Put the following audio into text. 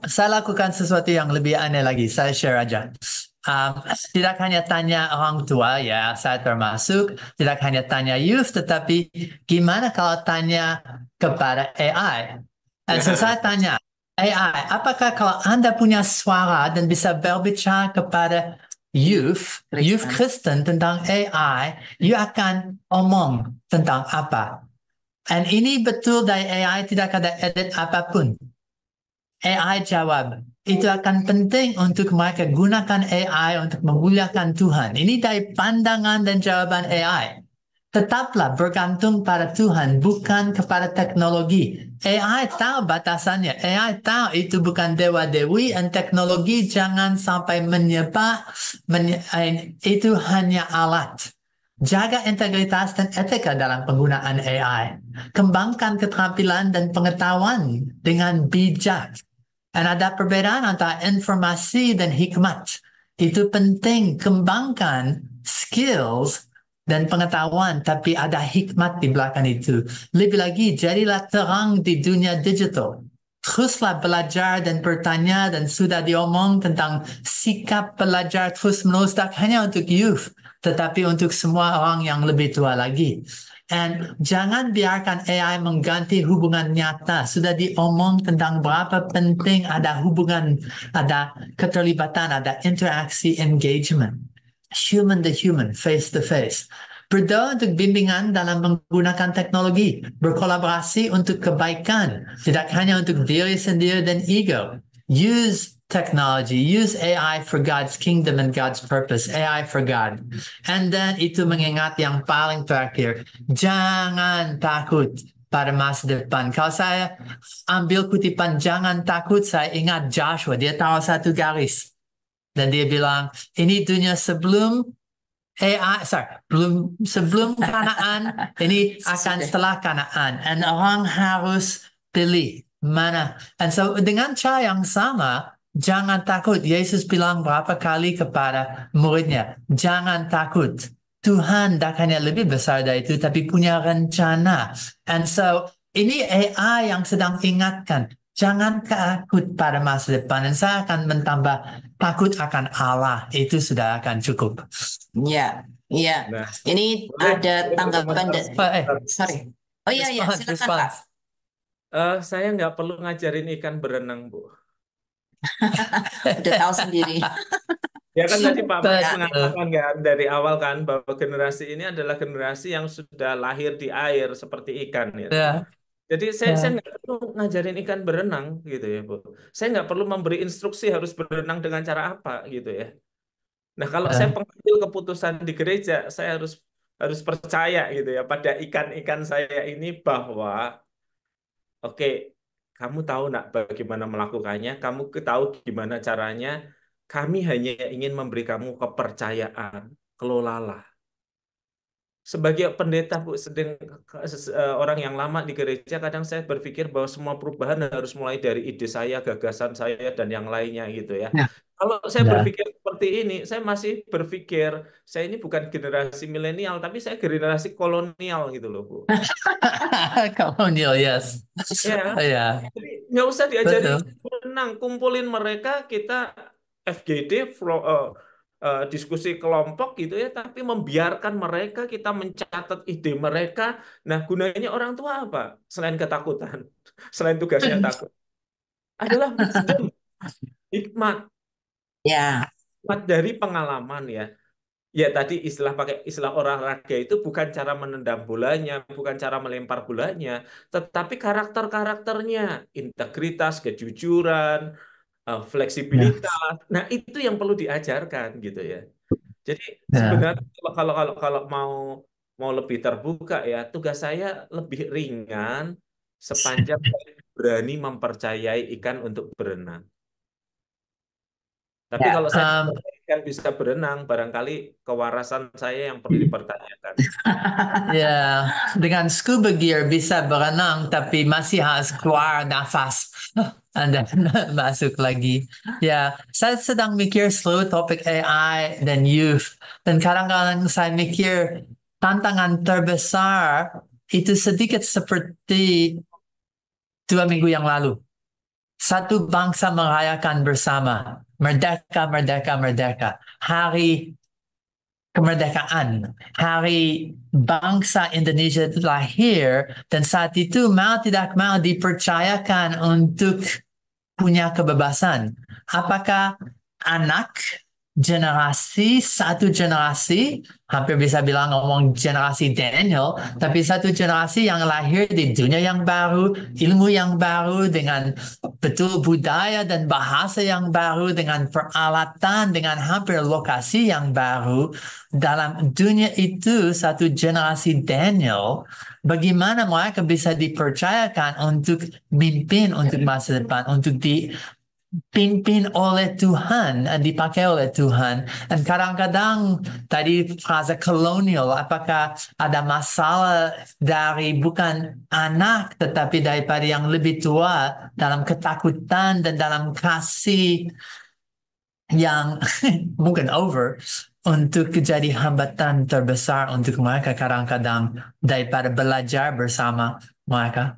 Saya lakukan sesuatu yang lebih aneh lagi. Saya share aja. Tidak hanya tanya orang tua, ya, saya termasuk. Tidak hanya tanya youth, tetapi gimana kalau tanya kepada AI? Dan so saya tanya, AI, apakah kalau Anda punya suara dan bisa berbicara kepada youth Kristen tentang AI, you akan omong tentang apa? Dan ini betul dari AI, tidak ada edit apapun. AI jawab, itu akan penting untuk mereka gunakan AI untuk memuliakan Tuhan. Ini dari pandangan dan jawaban AI. Tetaplah bergantung pada Tuhan, bukan kepada teknologi. AI tahu batasannya. AI tahu itu bukan dewa-dewi, dan teknologi jangan sampai menyebab, itu hanya alat. Jaga integritas dan etika dalam penggunaan AI. Kembangkan keterampilan dan pengetahuan dengan bijak. Dan ada perbedaan antara informasi dan hikmat. Itu penting, kembangkan skills dan pengetahuan, tapi ada hikmat di belakang itu. Lebih lagi, jadilah terang di dunia digital. Teruslah belajar dan bertanya, dan sudah diomong tentang sikap belajar terus-menerus, tak hanya untuk youth, tetapi untuk semua orang yang lebih tua lagi. Dan jangan biarkan AI mengganti hubungan nyata. Sudah diomong tentang berapa penting ada hubungan, ada keterlibatan, ada interaksi, engagement. Human to human, face to face. Berdoa untuk bimbingan dalam menggunakan teknologi. Berkolaborasi untuk kebaikan. Tidak hanya untuk diri sendiri dan ego. Use technology, use AI for God's kingdom and God's purpose, AI for God. And then itu mengingat yang paling terakhir, jangan takut pada masa depan. Kalau saya ambil kutipan jangan takut, saya ingat Joshua, dia taruh satu garis. Dan dia bilang, ini dunia sebelum sebelum Kanaan, ini akan setelah Kanaan. Dan orang harus pilih mana. Dan so dengan cara yang sama, jangan takut. Yesus bilang berapa kali kepada muridnya, jangan takut. Tuhan tak hanya lebih besar dari itu, tapi punya rencana. And so ini AI yang sedang ingatkan, jangan takut pada masa depan. Dan saya akan menambah, takut akan Allah. Itu sudah akan cukup. Ya, iya. Nah, Ini boleh ada tanggapan komentar sedikit. sorry. Oh iya, iya, silakan Pak. Saya nggak perlu ngajarin ikan berenang, Bu. Udah tahu sendiri. Ya kan tadi Pak Mas Ya. mengatakan kan dari awal kan bahwa generasi ini adalah generasi yang sudah lahir di air seperti ikan ya. Ya. Jadi saya nggak perlu ngajarin ikan berenang gitu ya, Bu. Saya nggak perlu memberi instruksi harus berenang dengan cara apa gitu ya. Nah, kalau saya pengambil keputusan di gereja, saya harus percaya gitu ya pada ikan-ikan saya ini bahwa oke, kamu tahu nak bagaimana melakukannya, kamu tahu gimana caranya. Kami hanya ingin memberi kamu kepercayaan, kelolalah. Sebagai pendeta, Bu, orang yang lama di gereja, kadang saya berpikir bahwa semua perubahan harus mulai dari ide saya, gagasan saya, dan yang lainnya gitu ya. Kalau saya berpikir seperti ini, saya masih berpikir saya ini bukan generasi milenial, tapi saya generasi kolonial gitu loh, Bu. Kolonial, yes. Ya, Ya, jadi nggak usah diajarin betul. berenang, kumpulin mereka, kita FGD, diskusi kelompok gitu ya, tapi membiarkan mereka, kita mencatat ide mereka. Nah, gunanya orang tua apa? Selain ketakutan, selain tugasnya takut, adalah wisdom, hikmat, Ya. hikmat dari pengalaman ya. Ya tadi pakai istilah olahraga itu bukan cara menendang bolanya, bukan cara melempar bolanya, tetapi karakter-karakternya, integritas, kejujuran, Ya, fleksibilitas. Nah, itu yang perlu diajarkan gitu ya. Jadi ya. sebenarnya kalau mau lebih terbuka ya, tugas saya lebih ringan sepanjang saya berani mempercayai ikan untuk berenang. Tapi Ya. kalau saya ikan bisa berenang, barangkali kewarasan saya yang perlu dipertanyakan. Ya, dengan scuba gear bisa berenang, tapi masih harus keluar nafas. Dan masuk lagi. Ya, saya sedang mikir seluruh topik AI dan youth. Dan kadang-kadang saya mikir tantangan terbesar itu sedikit seperti 2 minggu yang lalu. satu bangsa merayakan bersama. Merdeka, merdeka, merdeka. Hari kemerdekaan. Hari bangsa Indonesia itu lahir dan saat itu mau tidak mau dipercayakan untuk punya kebebasan. Apakah anak satu generasi, hampir bisa bilang ngomong generasi Daniel, tapi satu generasi yang lahir di dunia yang baru, ilmu yang baru, dengan betul budaya dan bahasa yang baru, dengan peralatan, dengan hampir lokasi yang baru, dalam dunia itu satu generasi Daniel, bagaimana mereka bisa dipercayakan untuk mimpin untuk masa depan, untuk dipimpin oleh Tuhan, dipakai oleh Tuhan. Dan kadang-kadang tadi frasa kolonial, apakah ada masalah dari bukan anak, tetapi daripada yang lebih tua dalam ketakutan dan dalam kasih yang mungkin over untuk jadi hambatan terbesar untuk mereka kadang-kadang daripada belajar bersama mereka.